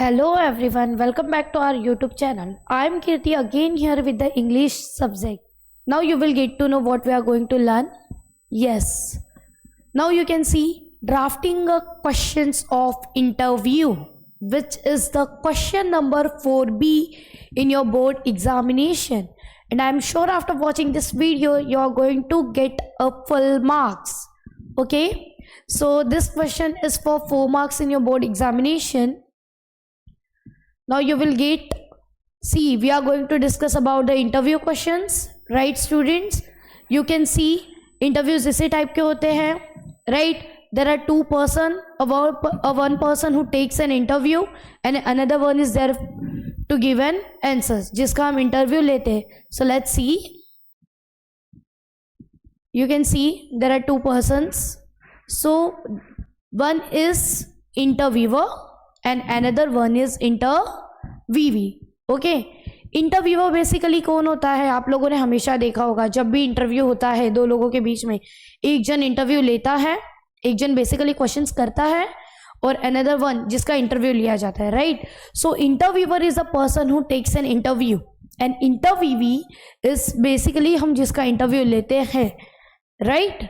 Hello everyone, welcome back to our YouTube channel. I am Kirti again here with the English subject. Now you will get to know what we are going to learn. Yes. Now you can see drafting a questions of interview, which is the question number 4B in your board examination. And I am sure after watching this video, you are going to get a full marks. Okay. So this question is for 4 marks in your board examination. Now you will get, see, we are going to discuss about the interview questions, right students? You can see interviews इसी type के होते हैं, right? There are two person, one person who takes an interview and another one is there to give an answers, जिसका हम interview लेते हैं. So let's see. You can see there are two persons. So one is interviewer and another one is interviewee. Okay, interviewer basically कौन होता है? आप लोगों ने हमेशा देखा होगा जब भी इंटरव्यू होता है दो लोगों के बीच में, एक जन इंटरव्यू लेता है, एक जन बेसिकली क्वेश्चंस करता है और अनदर वन जिसका इंटरव्यू लिया जाता है, right? So interviewer is a person who takes an interview and interviewee is basically हम जिसका इंटरव्यू लेते हैं, right?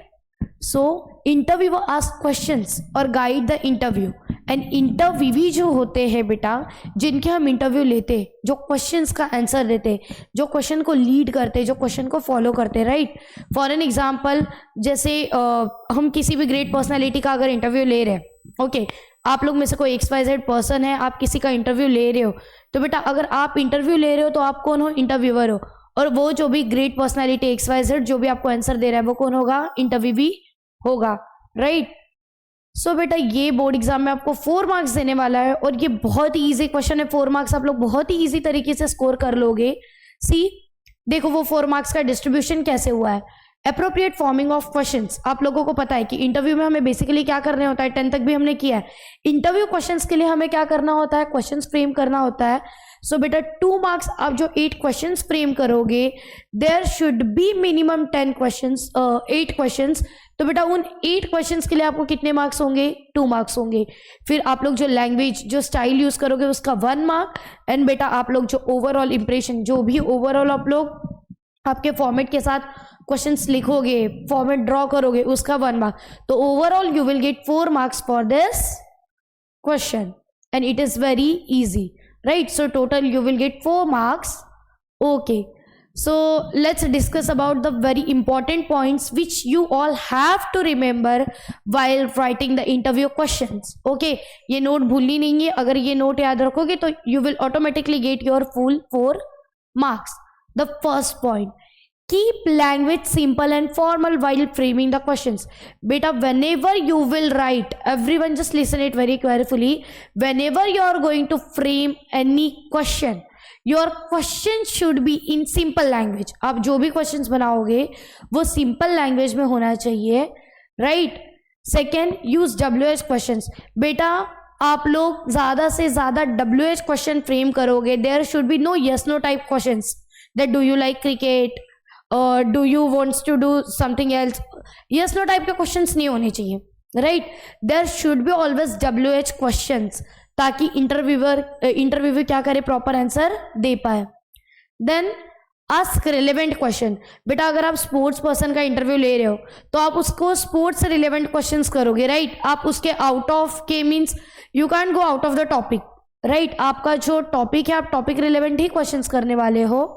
So interviewer ask questions और guide the interview and interviewee जो होते हैं बेटा, जिनके हम इंटरव्यू लेते, जो क्वेश्चंस का आंसर देते, जो क्वेश्चन को लीड करते, जो क्वेश्चन को फॉलो करते, राइट? फॉर एन एग्जांपल, जैसे हम किसी भी ग्रेट पर्सनालिटी का अगर इंटरव्यू ले रहे हैं, ओके, आप लोग में से कोई XYZ पर्सन है, आप किसी का इंटरव्यू ले रहे हो, तो बेटा अगर आप इंटरव्यू ले रहे हो तो आप कौन हो? इंटरव्यूअर हो. और वो जो भी ग्रेट पर्सनालिटी XYZ जो भी आपको आंसर दे रहा है वो कौन होगा? इंटरव्यूवी होगा, राइट? सो बेटा ये बोर्ड एग्जाम में आपको 4 मार्क्स देने वाला है और ये बहुत ही इजी क्वेश्चन है. 4 मार्क्स आप लोग बहुत ही इजी तरीके से स्कोर कर लोगे. सी, देखो वो 4 मार्क्स का डिस्ट्रीब्यूशन कैसे हुआ है. Appropriate forming of questions. आप लोगों को पता है कि इंटरव्यू में हमें बेसिकली क्या करना होता है, 10 तक भी हमने किया है. इंटरव्यू क्वेश्चंस के लिए हमें क्या करना होता है? क्वेश्चंस फ्रेम करना होता है. सो बेटा 2 मार्क्स आप जो 8 क्वेश्चंस फ्रेम करोगे, there should be minimum 10 questions, 8 questions. तो बेटा उन 8 क्वेश्चंस के लिए आपको कितने मार्क्स होंगे? 2 मार्क्स होंगे. फिर आप लोग जो लैंग्वेज, जो स्टाइल यूज करोगे उसका 1 मार्क. एंड बेटा आप लोग जो ओवरऑल इंप्रेशन, जो भी ओवरऑल आप लोग आपके फॉर्मेट के साथ क्वेश्चंस लिखोगे, फॉर्मेट ड्रॉ करोगे, उसका 1 मार्क. तो overall you will gate 4 marks for this question and it is very easy, right? So total you will get 4 marks. Okay, so let's discuss about the very important points which you all have to remember while writing the interview questions. Okay, ये note भूलनी नहीं है. अगर ये note याद रखोगे तो you will automatically get your full 4 marks. The first point, keep language simple and formal while framing the questions. Beta, whenever you will write, everyone just listen it very carefully. Whenever you are going to frame any question, your question should be in simple language. आप जो भी questions बनाओगे वो simple language में होना चाहिए, right? Second, use WH questions. बेटा आप लोग ज़्यादा से ज़्यादा WH question frame करोगे. There should be no yes no type questions. That do you like cricket? Do you wants to do something else? Yes no type के questions नहीं होने चाहिए, right? There should be always WH questions, ताकि interviewer क्या करे? Proper answer दे पाए. Then ask relevant question. बेटा अगर आप स्पोर्ट्स पर्सन का इंटरव्यू ले रहे हो तो आप उसको स्पोर्ट्स से रिलेवेंट क्वेश्चंस करोगे, राइट? आप उसके आउट ऑफ के means you can go out of the topic, right? आपका जो टॉपिक है आप टॉपिक रिलेवेंट ही क्वेश्चंस करने वाले हो.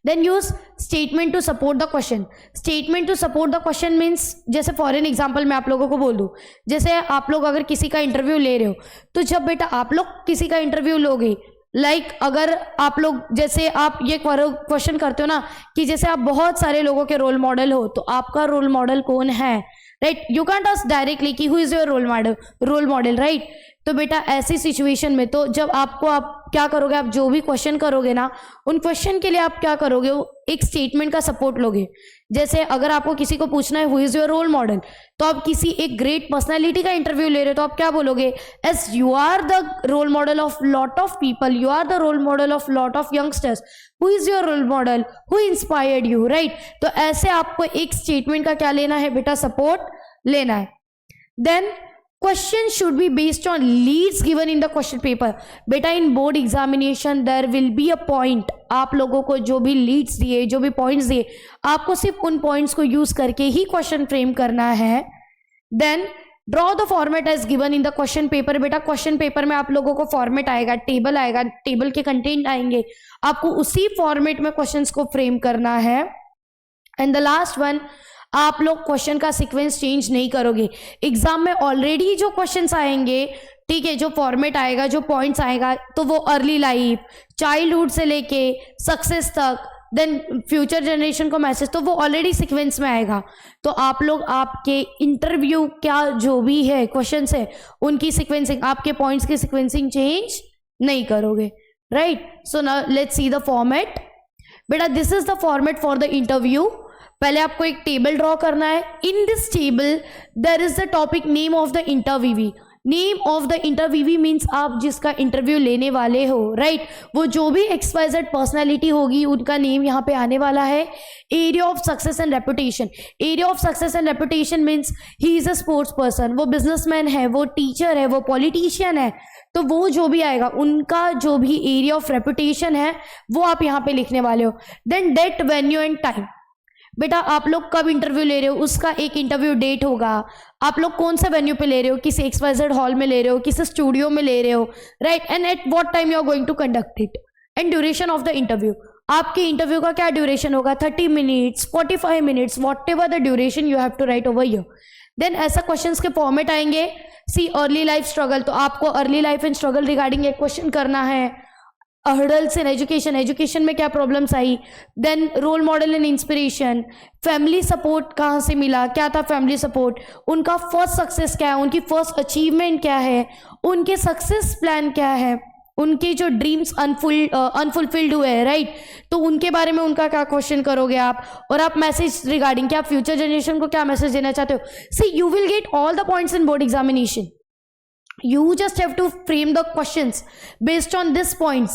Then use statement to support the question. Statement to support the question means, जैसे फॉर एन एग्जाम्पल मैं आप लोगों को बोल दूँ, जैसे आप लोग अगर किसी का इंटरव्यू ले रहे हो तो जब बेटा आप लोग किसी का इंटरव्यू लोगे, लाइक अगर आप लोग, जैसे आप ये क्वेश्चन करते हो ना कि जैसे आप बहुत सारे लोगों के रोल मॉडल हो, तो आपका रोल मॉडल कौन है, right? You can't ask directly कि who is your role model, right? तो बेटा ऐसी सिचुएशन में तो जब आप क्या करोगे, आप जो भी क्वेश्चन करोगे ना, उन क्वेश्चन के लिए आप क्या करोगे? एक स्टेटमेंट का सपोर्ट लोगे. जैसे अगर आपको किसी को पूछना है who is your role model, तो आप किसी एक ग्रेट पर्सनालिटी का इंटरव्यू ले रहे हो तो आप क्या बोलोगे? As you are the role model of lot of people, you are the role model of lot of youngsters, who is your role model, who inspired you, right? तो ऐसे आपको एक स्टेटमेंट का क्या लेना है बेटा? सपोर्ट लेना है. Then Question should be based on leads given in the question paper. बेटा in board examination there will be a point. आप लोगों को जो भी लीड्स दिए, जो भी पॉइंट्स दिए, आपको सिर्फ उन पॉइंट्स को यूज करके ही क्वेश्चन फ्रेम करना है. Then draw the format as given in the question paper. बेटा क्वेश्चन पेपर में आप लोगों को फॉर्मेट आएगा, टेबल आएगा, टेबल के कंटेंट आएंगे, आपको उसी फॉर्मेट में क्वेश्चंस को फ्रेम करना है. एंड द लास्ट वन, आप लोग क्वेश्चन का सीक्वेंस चेंज नहीं करोगे. एग्जाम में ऑलरेडी जो क्वेश्चंस आएंगे, ठीक है, जो फॉर्मेट आएगा, जो पॉइंट्स आएगा, तो वो अर्ली लाइफ, चाइल्डहुड से लेके सक्सेस तक, देन फ्यूचर जनरेशन को मैसेज, तो वो ऑलरेडी सीक्वेंस में आएगा. तो आप लोग आपके इंटरव्यू क्या जो भी है क्वेश्चंस है, उनकी सीक्वेंसिंग, आपके पॉइंट्स की सीक्वेंसिंग चेंज नहीं करोगे. Right. So now let's see the format. बेटा this is the format for the interview. पहले आपको एक टेबल ड्रॉ करना है. In this table there is the topic name of the interviewee. Name of the interviewee means आप जिसका interview लेने वाले हो, राइट, वो जो भी XYZ पर्सनैलिटी होगी उनका नेम यहाँ पे आने वाला है. Area of success and reputation. Area of success and reputation means he is a sports person, वो बिजनेसमैन है, वो टीचर है, वो पॉलिटिशियन है, तो वो जो भी आएगा उनका जो भी एरिया ऑफ रेपुटेशन है वो आप यहाँ पे लिखने वाले हो. Then date, venue and time. बेटा आप लोग कब इंटरव्यू ले रहे हो उसका एक इंटरव्यू डेट होगा. आप लोग कौन सा वेन्यू पे ले रहे हो, किसी XYZ हॉल में ले रहे हो, किसी स्टूडियो में ले रहे हो, right, and at what time you are going to conduct it. And duration of the interview. आपके इंटरव्यू का क्या ड्यूरेशन होगा, 30 minutes, 45 minutes, whatever the duration you have to write over here. Then ऐसा questions के format आएंगे. See early life struggle, तो आपको early life and struggle regarding एक क्वेश्चन करना है. हर्डल्स इन एजुकेशन, एजुकेशन में क्या प्रॉब्लम्स आई. Then role model and inspiration. Family support कहाँ से मिला, क्या था फैमिली सपोर्ट, उनका फर्स्ट सक्सेस क्या है, उनकी फर्स्ट अचीवमेंट क्या है, उनके सक्सेस प्लान क्या है, उनके जो ड्रीम्स अनफुलफिल्ड हुए हैं, राइट, तो उनके बारे में उनका क्या क्वेश्चन करोगे आप. और आप मैसेज रिगार्डिंग, क्या आप फ्यूचर जनरेशन को क्या मैसेज देना चाहते हो. See you will get all the points in board examination. You just have to frame the questions based on these points.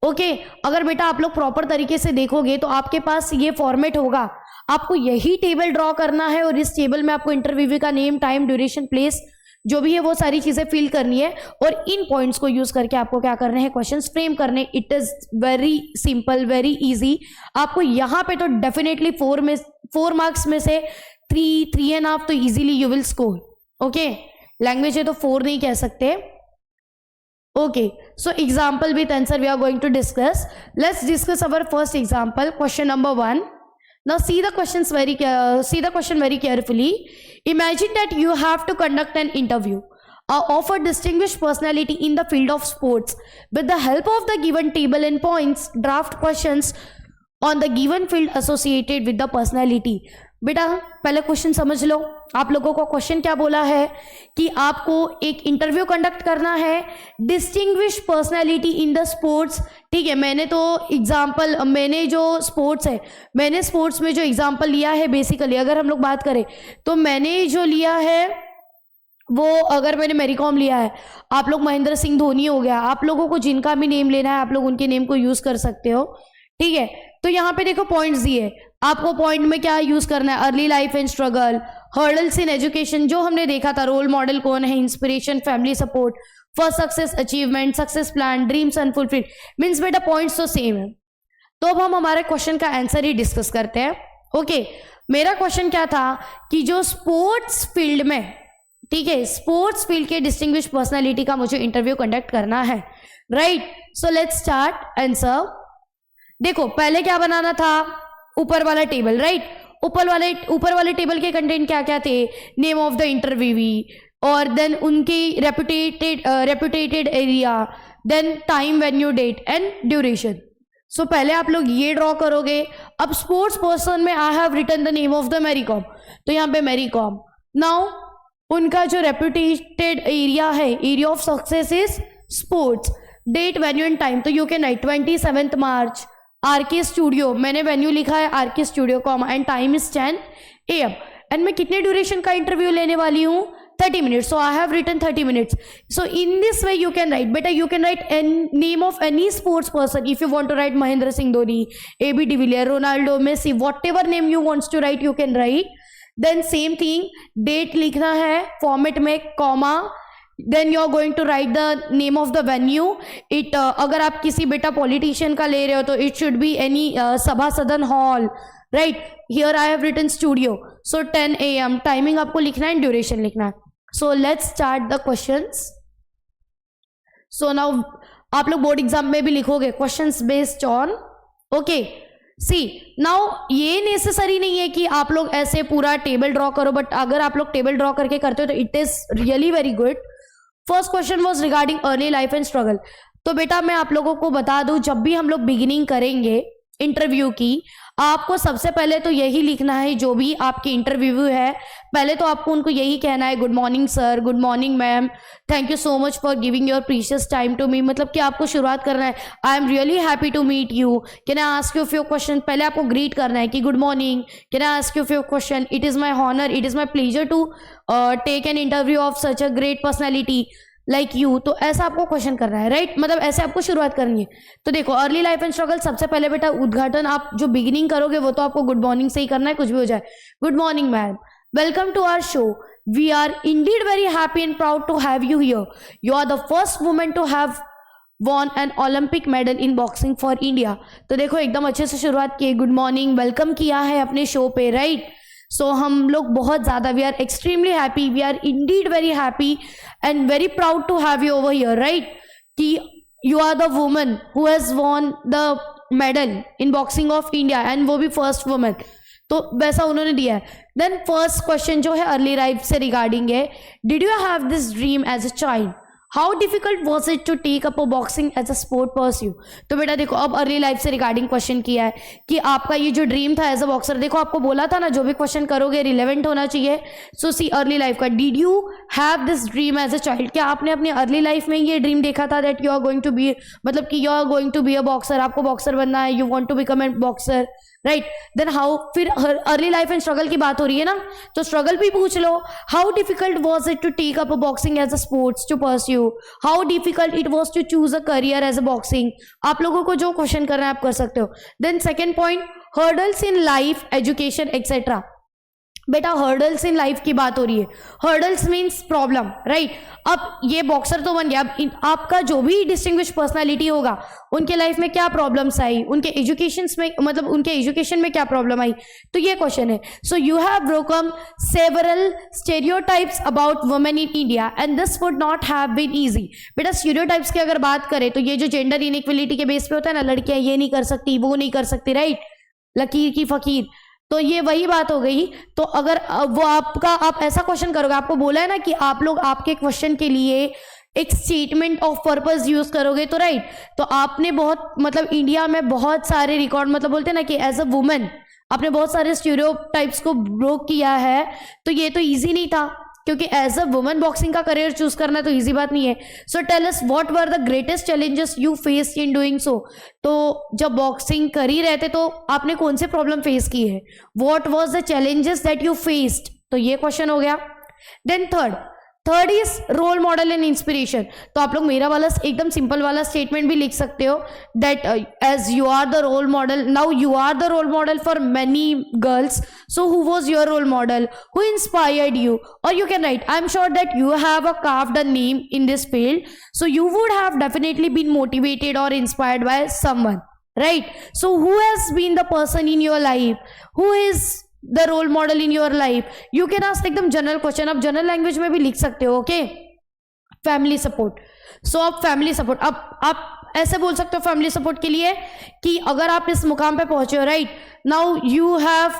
Okay. अगर बेटा आप लोग प्रॉपर तरीके से देखोगे तो आपके पास ये फॉर्मेट होगा. आपको यही टेबल ड्रॉ करना है और इस टेबल में आपको इंटरव्यू का नेम, टाइम, ड्यूरेशन, प्लेस जो भी है वो सारी चीजें फिल करनी है और इन पॉइंट्स को यूज करके आपको क्या करने हैं, क्वेश्चंस फ्रेम करने. It is very simple, very easy. आपको यहाँ पे तो डेफिनेटली 4 मार्क्स में से 3.5 तो easily you will score. Okay. Language है तो 4 नहीं कह सकते. Okay. So example with answer we are going to discuss. Let's discuss our first example. Question number 1. Now see the question very carefully. Imagine that you have to conduct an interview of a distinguished personality in the field of sports. With the help of the given table and points, draft questions on the given field associated with the personality. बेटा पहले question समझ लो. आप लोगों को question क्या बोला है कि आपको एक इंटरव्यू कंडक्ट करना है distinguish personality in the sports. ठीक है, मैंने जो स्पोर्ट्स है, मैंने स्पोर्ट्स में जो एग्जांपल लिया है, बेसिकली अगर हम लोग बात करें तो मैंने जो लिया है वो, अगर मैंने मैरी कॉम लिया है, आप लोग महेंद्र सिंह धोनी हो गया. आप लोगों को जिनका भी नेम लेना है आप लोग उनके नेम को यूज कर सकते हो. ठीक है. तो यहाँ पे देखो पॉइंट्स दिए. आपको पॉइंट में क्या यूज करना है, early life and struggle, hurdles in education जो हमने देखा था, रोल मॉडल कौन है, inspiration, family support, first success, achievement, success plan, dreams unfulfilled. Means बेटा पॉइंट्स तो सेम है. तो अब हम हमारे क्वेश्चन का आंसर ही डिस्कस करते हैं. ओके. मेरा क्वेश्चन क्या था कि जो स्पोर्ट्स फील्ड में, ठीक है, स्पोर्ट्स फील्ड के डिस्टिंग्विश पर्सनालिटी का मुझे इंटरव्यू कंडक्ट करना है, right. So let's start answer. देखो पहले क्या बनाना था, ऊपर वाला टेबल, राइट. ऊपर वाले टेबल के कंटेंट क्या क्या थे, नेम ऑफ द इंटरव्यूवी और देन उनकी reputated area, then time, venue, date and duration. So पहले आप लोग ये ड्रॉ करोगे. अब स्पोर्ट्स पर्सन में I have written the name of the Mary Kom, तो यहाँ पे मैरी कॉम. नाउ उनका जो रेपुटेटेड एरिया है, area of success is sports, date, venue and time, तो you can write 27 March, RK Studio, मैंने वेन्यू लिखा है RK Studio comma, and time is 10 AM. And मैं कितने ड्यूरेशन का इंटरव्यू लेने वाली हूँ, 30 minutes. So I have written 30 minutes. So in this way you can write, बेटा you can write name of any sports person. If you want to write Mahendra Singh Dhoni, AB de Villiers, Ronaldo, Messi, whatever name you wants to write, you can write. Then same thing date लिखना है format में, comma, then you are going to write the name of the venue. It अगर आप किसी बेटा politician का ले रहे हो तो इट शुड बी एनी सभा सदन hall, right. Here I have written studio, so 10 AM timing आपको लिखना है, ड्यूरेशन लिखना है. So let's start the questions. So now आप लोग बोर्ड एग्जाम में भी लिखोगे questions based on, okay. See now ये नेसेसरी नहीं है कि आप लोग ऐसे पूरा टेबल ड्रॉ करो, बट अगर आप लोग टेबल ड्रॉ करके करते हो तो it is really very good. First question was regarding early life and struggle. तो बेटा मैं आप लोगों को बता दूं, जब भी हम लोग बिगिनिंग करेंगे इंटरव्यू की, आपको सबसे पहले तो यही लिखना है, जो भी आपकी इंटरव्यू है पहले तो आपको उनको यही कहना है, good morning sir, good morning ma'am, thank you so much for giving your precious time to me. मतलब कि आपको शुरुआत करना है, I am really happy to meet you, can I ask you few question. पहले आपको ग्रीट करना है कि good morning, can I ask you few question, it is my honour, it is my pleasure to take an interview of such a great personality like you. तो ऐसा आपको question करना है, राइट. मतलब ऐसे आपको शुरुआत करनी है. तो देखो अर्ली लाइफ एंड स्ट्रगल, सबसे पहले बेटा उद्घाटन आप जो बिगिनिंग करोगे वो तो आपको गुड मॉर्निंग से ही करना है, कुछ भी हो जाए. Good morning ma'am, welcome to our show, we are indeed very happy and proud to have you here. You are the first women to have won an Olympic medal in boxing for India. तो देखो एकदम अच्छे से शुरुआत की, good morning, welcome किया है अपने शो पे, राइट. सो हम लोग बहुत ज़्यादा, we are extremely happy, we are indeed very happy and very proud to have you over here, right. कि you are the woman who has won the medal in boxing of India and वो भी first woman. तो वैसा उन्होंने दिया है. Then first question जो है अर्ली लाइफ से रिगार्डिंग है, did you have this dream as a child, how difficult was it to take up a boxing as a sport pursue. तो बेटा देखो अब अर्ली लाइफ से रिगार्डिंग क्वेश्चन किया है कि आपका ये जो ड्रीम था एज अ बॉक्सर, देखो आपको बोला था ना जो भी क्वेश्चन करोगे रिलेवेंट होना चाहिए. सो सी अर्ली लाइफ का, did you have this dream as a child, क्या आपने अपनी अर्ली लाइफ में ये ड्रीम देखा था that you are going to be, मतलब कि you are going to be a boxer, आपको बॉक्सर बनना है, you want to become a boxer, right. Then how, फिर अर्ली लाइफ एंड स्ट्रगल की बात हो रही है ना, तो स्ट्रगल भी पूछ लो, how difficult was it to take up a boxing as a sports to pursue, how difficult it was to choose a career as a boxing. आप लोगों को जो क्वेश्चन करना है आप कर सकते हो. Then second point, hurdles in life, education etcetera. बेटा हर्डल्स इन लाइफ की बात हो रही है, हर्डल्स मीन्स प्रॉब्लम, राइट. अब ये बॉक्सर तो बन गया, अब आपका जो भी डिस्टिंग्विश पर्सनालिटी होगा उनके लाइफ में क्या प्रॉब्लम्स आई, उनके एजुकेशन में, मतलब उनके एजुकेशन में क्या प्रॉब्लम आई, तो ये क्वेश्चन है. So you have broken several stereotypes about women in India and this would not have been easy. बेटा स्टेरियोटाइप्स की अगर बात करें तो ये जो जेंडर इनइक्वलिटी के बेस पे होता है ना, लड़कियां ये नहीं कर सकती, वो नहीं कर सकती, राइट, लकीर की फकीर, तो ये वही बात हो गई. तो अगर वो आपका, आप ऐसा क्वेश्चन करोगे, आपको बोला है ना कि आप लोग आपके क्वेश्चन के लिए एक स्टेटमेंट ऑफ पर्पस यूज करोगे, तो राइट. तो आपने बहुत, मतलब इंडिया में बहुत सारे रिकॉर्ड, मतलब बोलते हैं ना कि एज अ वुमेन आपने बहुत सारे स्टीरियोटाइप्स को ब्रोक किया है, तो ये तो इजी नहीं था, क्योंकि एज अ वुमन बॉक्सिंग का करियर चूज करना तो इजी बात नहीं है. So tell us what were the greatest challenges you faced in doing so. तो जब बॉक्सिंग कर ही रहे थे तो आपने कौन से प्रॉब्लम फेस की है, what was the challenges that you faced, तो ये क्वेश्चन हो गया. Then third is role model and inspiration. तो आप लोग मेरा वाला एकदम सिंपल वाला स्टेटमेंट भी लिख सकते हो, that as you are the role model, now you are the role model for many girls, so who was your role model, who inspired you, और you can write, I'm sure that you have carved a name in this field, so you would have definitely been motivated or inspired by someone, right. So who has been the person in your life, who is the role model in your life. You can ask एकदम general question, आप general language में भी लिख सकते हो, okay. Family support, सो आप family support, आप ऐसे बोल सकते हो फैमिली सपोर्ट के लिए कि अगर आप इस मुकाम पे पहुंचे हो, right, now you have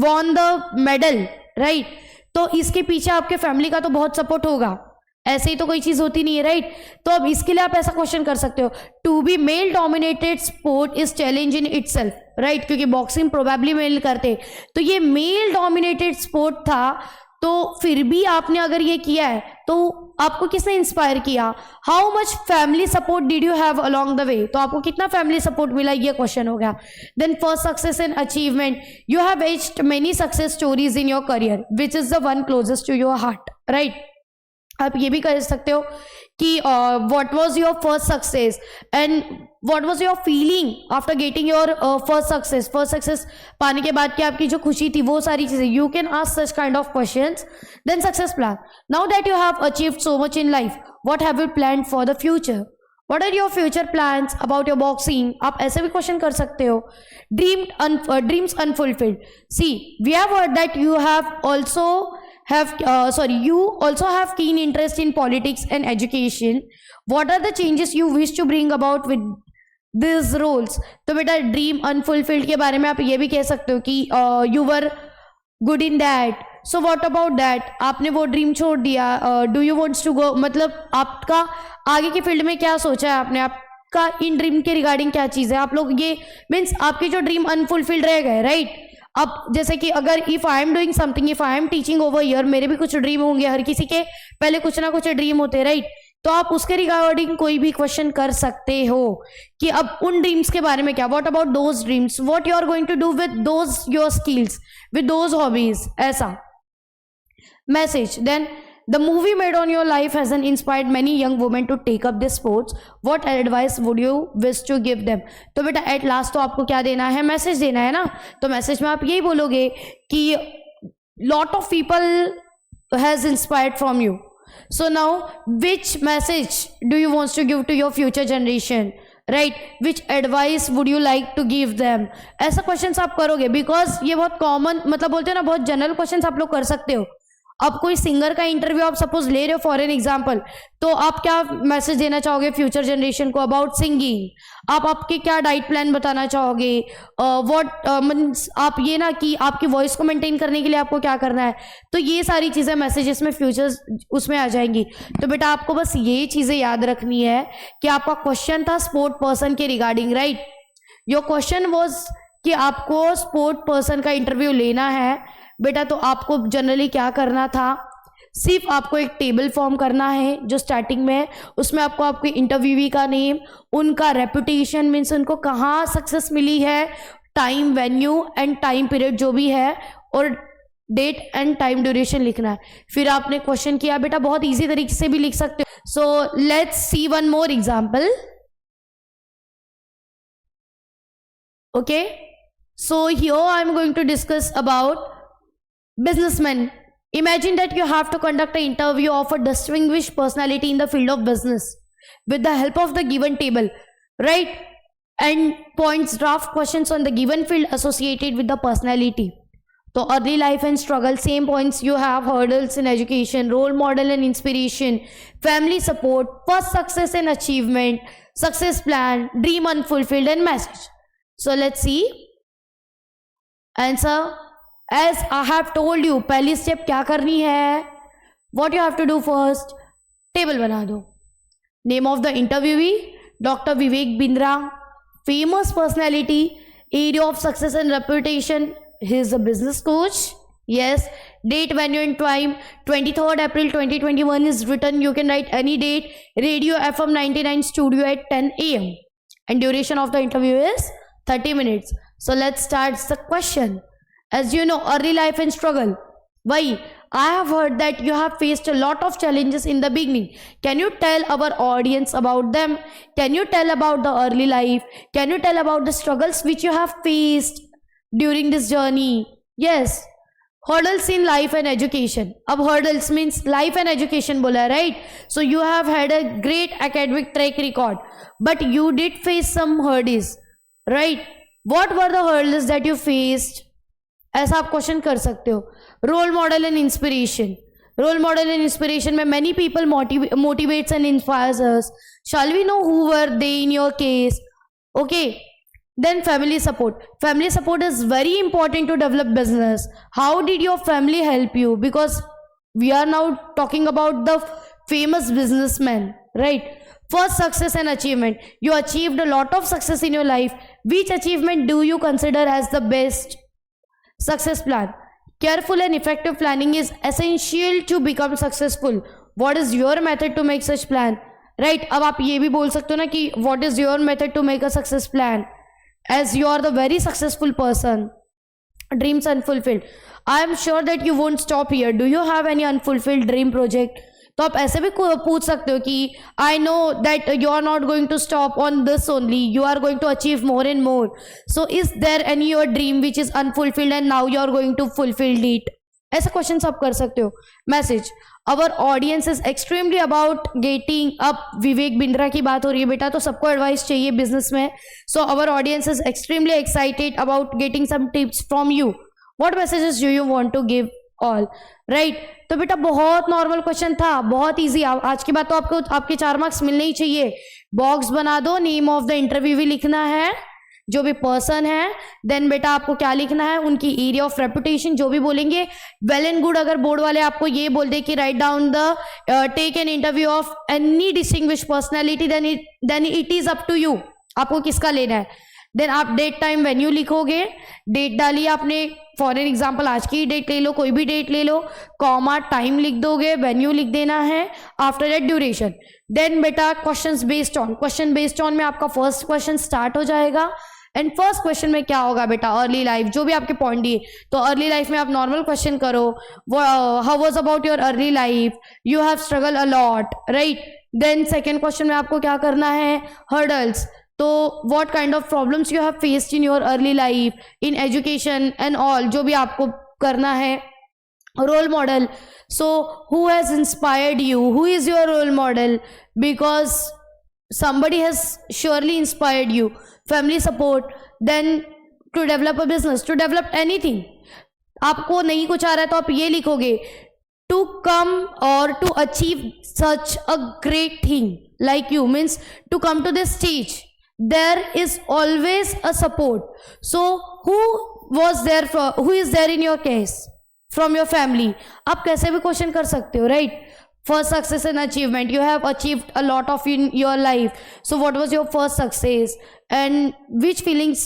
von the medal, right, तो इसके पीछे आपके फैमिली का तो बहुत सपोर्ट होगा, ऐसे ही तो कोई चीज होती नहीं है, राइट. तो अब इसके लिए आप ऐसा क्वेश्चन कर सकते हो, to be male dominated sport is challenge in itself, right, क्योंकि बॉक्सिंग प्रोबेबली मेल करते, तो ये मेल डोमिनेटेड स्पोर्ट था, तो फिर भी आपने अगर ये किया है तो आपको किसने इंस्पायर किया, how much family support did you have along the way, तो आपको कितना फैमिली सपोर्ट मिला, ये क्वेश्चन हो गया. Then first success and achievement, you have achieved many success stories in your career which is the one closest to your heart, right. आप ये भी कर सकते हो कि what was your first success and what was your feeling after getting your first success पाने के बाद की आपकी जो खुशी थी, वो सारी चीजें. You can ask such kind of questions. Then success plan. Now that you have achieved so much in life, what have you planned for the future? What are your future plans about your boxing? आप ऐसे भी question कर सकते हो. Dreams unfulfilled. See, we have heard that you also have keen interest in politics and education. What are the changes you wish to bring about with these roles? तो बेटा dream unfulfilled के बारे में आप ये भी कह सकते हो कि you were good in that. So what about that? आपने वो ड्रीम छोड़ दिया. Do you want to go? मतलब आपका आगे की फील्ड में क्या सोचा है आपने, आपका इन ड्रीम के रिगार्डिंग क्या चीज़ है. आप लोग ये मीन्स आपके जो ड्रीम अनफुलफिल्ड रह गए, राइट. अब जैसे कि अगर if I am doing something, if I am teaching over year, मेरे भी कुछ ड्रीम होंगे, हर किसी के पहले कुछ ना कुछ ड्रीम होते हैं, राइट. तो आप उसके रिगार्डिंग कोई भी क्वेश्चन कर सकते हो कि अब उन ड्रीम्स के बारे में क्या. What about those dreams, what you are going to do with those your skills, with those hobbies, ऐसा. Message. Then the movie made on your life has inspired many young women to take up this sports. What advice would you wish to give them? तो बेटा at last तो आपको क्या देना है, message देना है ना. तो मैसेज में आप यही बोलोगे कि lot of people has inspired from you. So now which message do you want to give to your future generation? Right? Which advice would you like to give them? ऐसा क्वेश्चंस आप करोगे because ये बहुत common, मतलब बोलते हैं ना, बहुत जनरल क्वेश्चंस आप लोग कर सकते हो. अब कोई सिंगर का इंटरव्यू आप सपोज ले रहे हो फॉर एन एग्जाम्पल, तो आप क्या मैसेज देना चाहोगे फ्यूचर जनरेशन को अबाउट सिंगिंग. आप आपके क्या डाइट प्लान बताना चाहोगे, व्हाट मीन्स आप ये ना कि आपकी वॉइस को मेंटेन करने के लिए आपको क्या करना है. तो ये सारी चीज़ें मैसेजेस में फ्यूचर्स उसमें आ जाएंगी. तो बेटा आपको बस ये चीज़ें याद रखनी है कि आपका क्वेश्चन था स्पोर्ट पर्सन के regarding, right. Your question was कि आपको स्पोर्ट पर्सन का इंटरव्यू लेना है. बेटा तो आपको जनरली क्या करना था, सिर्फ आपको एक टेबल फॉर्म करना है जो स्टार्टिंग में है. उसमें आपको आपके इंटरव्यूवी का नेम, उनका रेपुटेशन मीन्स उनको कहाँ सक्सेस मिली है, time, venue and time period जो भी है, और डेट एंड टाइम ड्यूरेशन लिखना है. फिर आपने क्वेश्चन किया. बेटा बहुत ईजी तरीके से भी लिख सकते हो. So let's see one more example. Okay, so here I am going to discuss about businessman. Imagine that you have to conduct an interview of a distinguished personality in the field of business with the help of the given table, right? And points, draft questions on the given field associated with the personality. So early life and struggle, same points you have, hurdles in education, role model and inspiration, family support, first success and achievement, success plan, dream unfulfilled and message. So let's see. Answer. As I have told you, पहली step क्या करनी है, what you have to do first, table बना दो. Name of the interviewee, doctor Vivek Bindra, famous personality, area of success and reputation, he is a business coach. Yes, date, venue and time, 23rd April 2021 is written. You can write any date. Radio FM 99 studio at 10 a.m. And duration of the interview is 30 minutes. So let's start the question. As you know, early life and struggle. Why? I have heard that you have faced a lot of challenges in the beginning. Can you tell our audience about them? Can you tell about the early life? Can you tell about the struggles which you have faced during this journey? Yes. Hurdles in life and education. Ab hurdles means life and education bola, right? So you have had a great academic track record, but you did face some hurdles, right? What were the hurdles that you faced? ऐसा आप question कर सकते हो. Role model and inspiration. Role model and inspiration में many people motivates and inspires us. Shall we know who were they in your case? Okay. Then family support. Family support is very important to develop business. How did your family help you? Because we are now talking about the famous businessman, right? First success and achievement. You achieved a lot of success in your life. Which achievement do you consider as the best? Success plan. Careful and effective planning is essential to become successful. What is your method to make such plan? Right? अब आप ये भी बोल सकते हो ना कि what is your method to make a success plan? As you are the very successful person. Dreams unfulfilled. I am sure that you won't stop here. Do you have any unfulfilled dream project? तो आप ऐसे भी पूछ सकते हो कि I know that you are not going to stop on this only, you are going to achieve more and more, so is there any your dream which is unfulfilled and now you are going to fulfill it. ऐसा question आप कर सकते हो। Message, our audience is extremely about getting up. Vivek Bindra की बात हो रही है बेटा, तो सबको एडवाइस चाहिए बिजनेस में। So our audience is extremely excited about getting some tips from you, what messages do you want to give all, right. तो बेटा बहुत नॉर्मल क्वेश्चन था, बहुत इजी। आज के बाद तो आपको आपके 4 मार्क्स मिलने ही चाहिए। बॉक्स बना दो, नेम ऑफ द इंटरव्यू भी लिखना है, जो भी पर्सन है, देन बेटा आपको क्या लिखना है, उनकी एरिया ऑफ रेपुटेशन, जो भी बोलेंगे वेल एंड गुड। अगर बोर्ड वाले आपको ये बोल दे कि write down the take an interview of any distinguished personality, then it is up to you, आपको किसका लेना है। देन आप डेट टाइम वेन्यू लिखोगे, डेट डाली आपने, फॉर एन एग्जाम्पल आज की डेट ले लो, कोई भी डेट ले लो, कॉमा टाइम लिख दोगे, वेन्यू लिख देना है, आफ्टर दैट ड्यूरेशन। देन बेटा questions based on, question based on में आपका फर्स्ट क्वेश्चन स्टार्ट हो जाएगा। एंड फर्स्ट क्वेश्चन में क्या होगा बेटा, अर्ली लाइफ, जो भी आपके पॉइंट दिए, तो अर्ली लाइफ में आप नॉर्मल क्वेश्चन करो, how was about your early life, you have struggle a lot, right. Then second question में आपको क्या करना है, हर्डल्स, तो what kind of problems you have faced in your early life, in education and all, जो भी आपको करना है। Role model, so who has inspired you, who is your role model, because somebody has surely inspired you. Family support, then to develop a business, to develop anything, आपको नहीं कुछ आ रहा है तो आप ये लिखोगे, to come or to achieve such a great thing like you, means to come to this stage, there is always a support. So who was there for, who is there in your case from your family, आप कैसे भी question कर सकते हो, right? First success and achievement, you have achieved a lot of in your life, so what was your first success and which feelings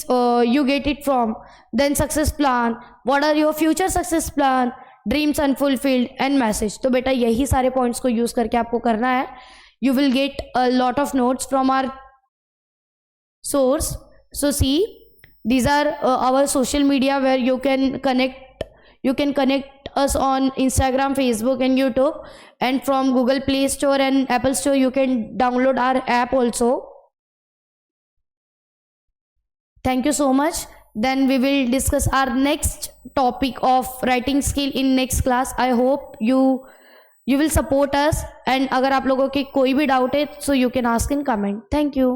you get it from. Then success plan, what are your future success plan, dreams unfulfilled, and message. तो बेटा यही सारे points को use करके आपको करना है। You will get a lot of notes from our source. So see, these are our social media where you can connect us on Instagram, Facebook and YouTube, and from Google Play Store and Apple Store you can download our app also. Thank you so much. Then we will discuss our next topic of writing skill in next class. I hope you will support us, and अगर आप लोगों के कोई भी doubt है so you can ask in comment. Thank you.